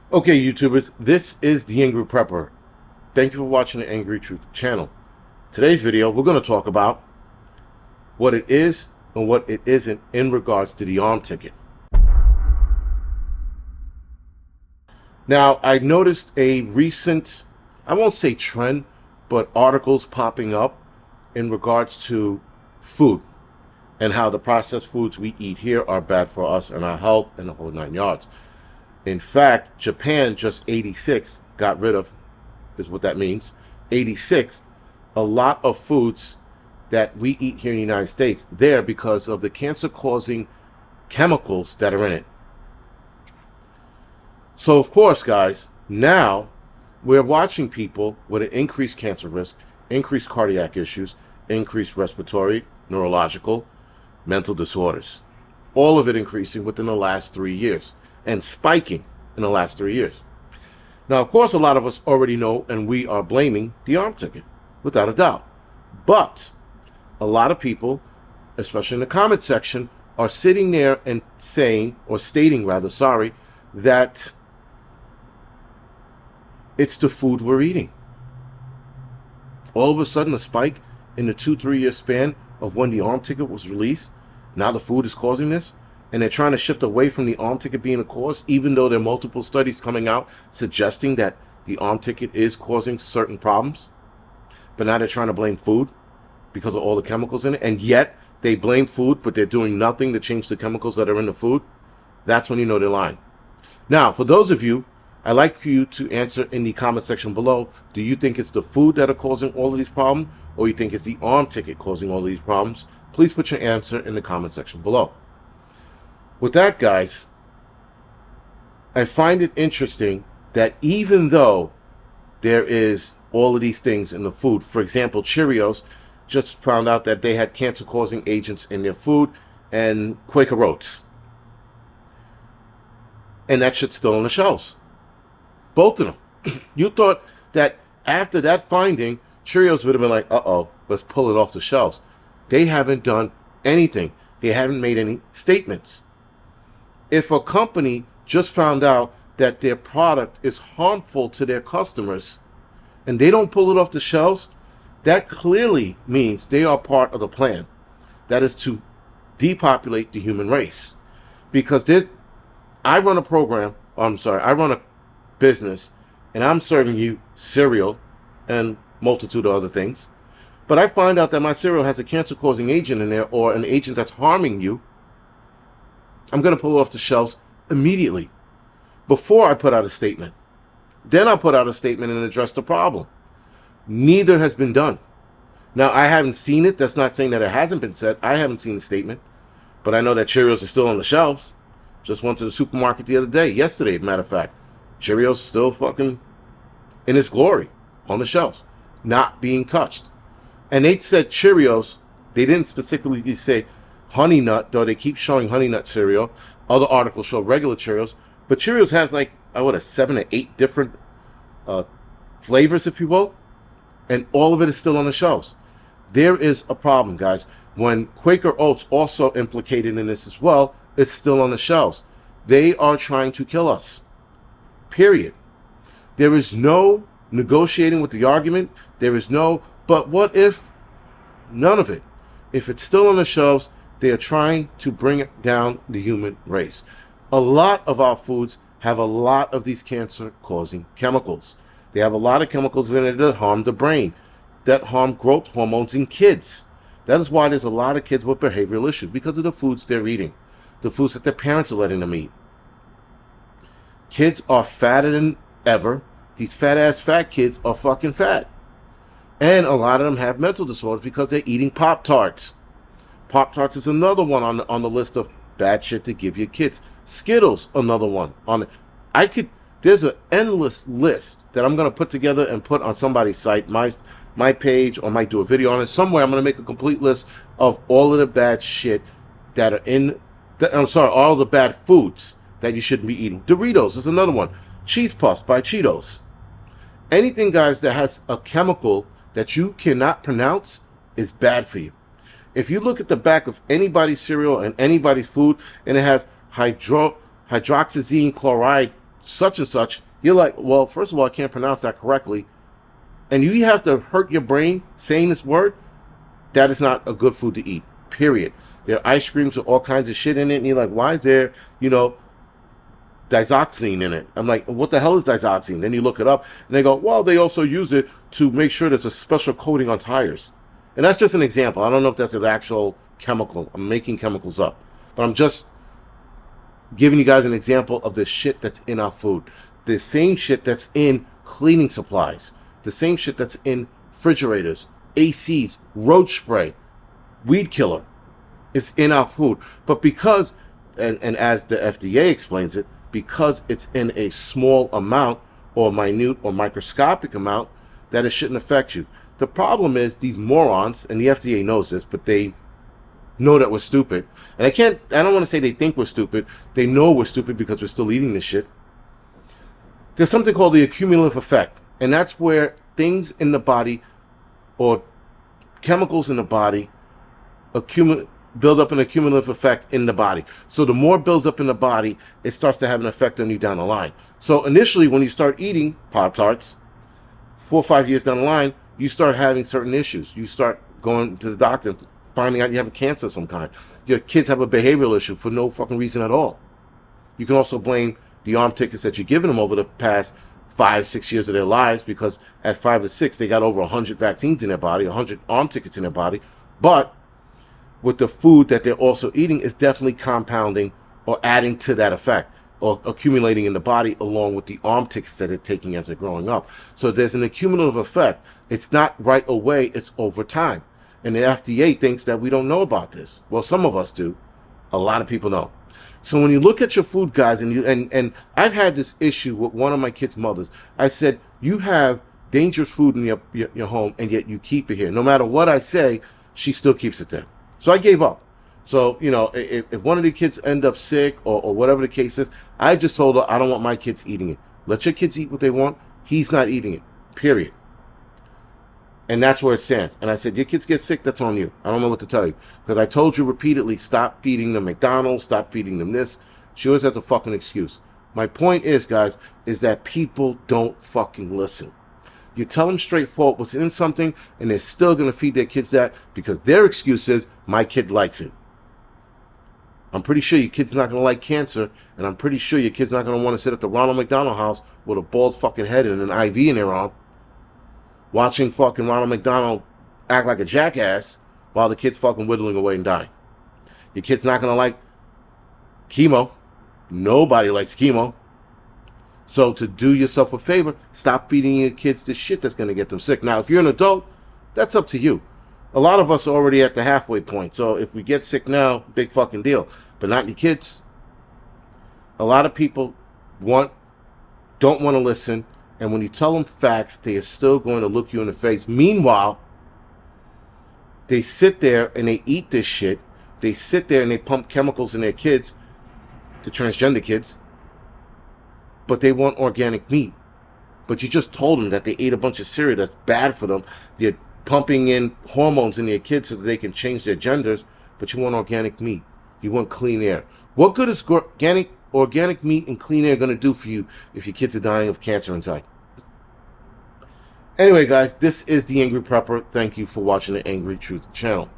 Okay, YouTubers, this is the Angry Prepper. Thank you for watching the Angry Truth channel. Today's video, we're going to talk about what it is and what it isn't in regards to the arm ticket. Now, I noticed a recent, I won't say trend, but articles popping up in regards to food and how the processed foods we eat here are bad for us and our health and the whole nine yards. In fact, Japan just 86 got rid of, is what that means, 86, a lot of foods that we eat here in the United States there because of the cancer-causing chemicals that are in it. So, of course, guys, now we're watching people with an increased cancer risk, increased cardiac issues, increased respiratory, neurological, mental disorders. All of it increasing within the last 3 years and spiking in the last 3 years. Now, of course, a lot of us already know and we are blaming the arm ticket, without a doubt. But a lot of people, especially in the comment section, are sitting there and saying, or stating rather, sorry, that it's the food we're eating. All of a sudden, a spike in the 2-3 year span of when the arm ticket was released. Now the food is causing this. And they're trying to shift away from the arm ticket being a cause, even though there are multiple studies coming out suggesting that the arm ticket is causing certain problems. But now they're trying to blame food because of all the chemicals in it. And yet they blame food, but they're doing nothing to change the chemicals that are in the food. That's when you know they're lying. Now, for those of you, I'd like for you to answer in the comment section below. Do you think it's the food that are causing all of these problems? Or you think it's the arm ticket causing all of these problems? Please put your answer in the comment section below. With that, guys, I find it interesting that even though there is all of these things in the food, for example, Cheerios just found out that they had cancer-causing agents in their food, and Quaker Oats. And that shit's still on the shelves. Both of them. You thought that after that finding, Cheerios would have been like, uh-oh, let's pull it off the shelves. They haven't done anything. They haven't made any statements. If a company just found out that their product is harmful to their customers and they don't pull it off the shelves, that clearly means they are part of the plan. That is to depopulate the human race. Because I run a program, I run a business, and I'm serving you cereal and multitude of other things. But I find out that my cereal has a cancer-causing agent in there or an agent that's harming you. I'm going to pull it off the shelves immediately before I put out a statement. Then I'll put out a statement and address the problem. Neither has been done. Now, I haven't seen it. That's not saying that it hasn't been said. I haven't seen the statement. But I know that Cheerios are still on the shelves. Just went to the supermarket the other day, yesterday, matter of fact. Cheerios is still fucking in its glory on the shelves, not being touched. And they said Cheerios, they didn't specifically say Honey Nut, though they keep showing Honey Nut cereal. Other articles show regular Cheerios. But Cheerios has like, 7 or 8 different flavors, if you will. And all of it is still on the shelves. There is a problem, guys. When Quaker Oats also implicated in this as well, it's still on the shelves. They are trying to kill us. Period. There is no negotiating with the argument. There is no, but what if? None of it. If it's still on the shelves, they are trying to bring down the human race. A lot of our foods have a lot of these cancer-causing chemicals. They have a lot of chemicals in it that harm the brain, that harm growth hormones in kids. That is why there's a lot of kids with behavioral issues, because of the foods they're eating, the foods that their parents are letting them eat. Kids are fatter than ever. These fat-ass fat kids are fucking fat. And a lot of them have mental disorders because they're eating Pop-Tarts. Pop-Tarts is another one on the list of bad shit to give your kids. Skittles, another one. There's an endless list that I'm going to put together and put on somebody's site, my page, or might do a video on it. Somewhere I'm going to make a complete list of all of the bad shit that are all the bad foods that you shouldn't be eating. Doritos is another one. Cheese Puffs by Cheetos. Anything, guys, that has a chemical that you cannot pronounce is bad for you. If you look at the back of anybody's cereal and anybody's food, and it has hydroxyzine chloride such and such, you're like, well, first of all, I can't pronounce that correctly. And you have to hurt your brain saying this word. That is not a good food to eat, period. There are ice creams with all kinds of shit in it, and you're like, why is there, digoxin in it? I'm like, what the hell is digoxin? Then you look it up, and they go, well, they also use it to make sure there's a special coating on tires. And that's just an example. I don't know if that's an actual chemical. I'm making chemicals up. But I'm just giving you guys an example of the shit that's in our food. The same shit that's in cleaning supplies. The same shit that's in refrigerators, ACs, roach spray, weed killer is in our food. But because, and as the FDA explains it, because it's in a small amount or minute or microscopic amount, that it shouldn't affect you. The problem is these morons, and the FDA knows this, but they know that we're stupid. And I don't want to say they think we're stupid. They know we're stupid because we're still eating this shit. There's something called the accumulative effect. And that's where things in the body or chemicals in the body build up an accumulative effect in the body. So the more builds up in the body, it starts to have an effect on you down the line. So initially, when you start eating Pop-Tarts, 4 or 5 years down the line, you start having certain issues. You start going to the doctor and finding out you have a cancer of some kind. Your kids have a behavioral issue for no fucking reason at all. You can also blame the arm tickets that you're giving them over the past 5-6 years of their lives, because at 5 or 6 they got over 100 vaccines in their body, 100 arm tickets in their body. But with the food that they're also eating is definitely compounding or adding to that effect, or accumulating in the body along with the arm tickets that they're taking as they're growing up. So there's an accumulative effect. It's not right away, it's over time. And the FDA thinks that we don't know about this. Well, some of us do. A lot of people don't. So when you look at your food, guys, and I've had this issue with one of my kids' mothers. I said, you have dangerous food in your home, and yet you keep it here. No matter what I say, she still keeps it there. So I gave up. So, if one of the kids end up sick or whatever the case is, I just told her, I don't want my kids eating it. Let your kids eat what they want. He's not eating it, period. And that's where it stands. And I said, your kids get sick, that's on you. I don't know what to tell you. Because I told you repeatedly, stop feeding them McDonald's, stop feeding them this. She always has a fucking excuse. My point is, guys, is that people don't fucking listen. You tell them straightforward what's in something, and they're still going to feed their kids that because their excuse is, my kid likes it. I'm pretty sure your kid's not going to like cancer, and I'm pretty sure your kid's not going to want to sit at the Ronald McDonald House with a bald fucking head and an IV in their arm, watching fucking Ronald McDonald act like a jackass while the kid's fucking whittling away and dying. Your kid's not going to like chemo. Nobody likes chemo. So to do yourself a favor, stop feeding your kids this shit that's going to get them sick. Now, if you're an adult, that's up to you. A lot of us are already at the halfway point. So if we get sick now, big fucking deal. But not your kids. A lot of people don't want to listen. And when you tell them facts, they are still going to look you in the face. Meanwhile, they sit there and they eat this shit. They sit there and they pump chemicals in their kids, the transgender kids. But they want organic meat. But you just told them that they ate a bunch of cereal that's bad for them. You're pumping in hormones in their kids so that they can change their genders. But you want organic meat. You want clean air. What good is organic meat and clean air going to do for you if your kids are dying of cancer inside? Anyway, guys, this is The Angry Prepper. Thank you for watching the Angry Truth channel.